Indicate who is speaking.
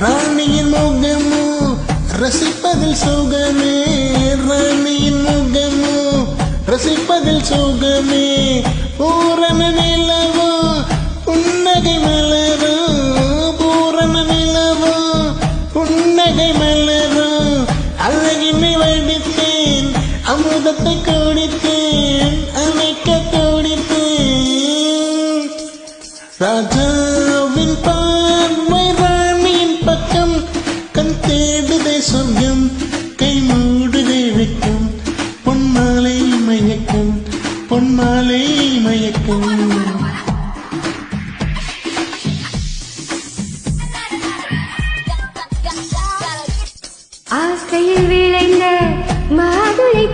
Speaker 1: ராணியின் முகமோ ரசிப்பதில் சுகமே, ராணியின் முகமோ ரசிப்பதில் சுகமே. பூரண நிலவோ புன்னகை மலரோ, பூரண நிலவோ புன்னகை மலரோ. அழகினை வடித்தேன், அமுதத்தை குடித்தேன், அணைக்க துடித்தேன். ராஜாவின் பார்வை ராணியின் பக்கம், கண் தேடுதே சொர்க்கம், கை மூடுதே வெட்கம். பொன்மாலை மயக்கம், பொன்மாலை மயக்கம்.
Speaker 2: ஆசையில் விளைந்த மாதுளை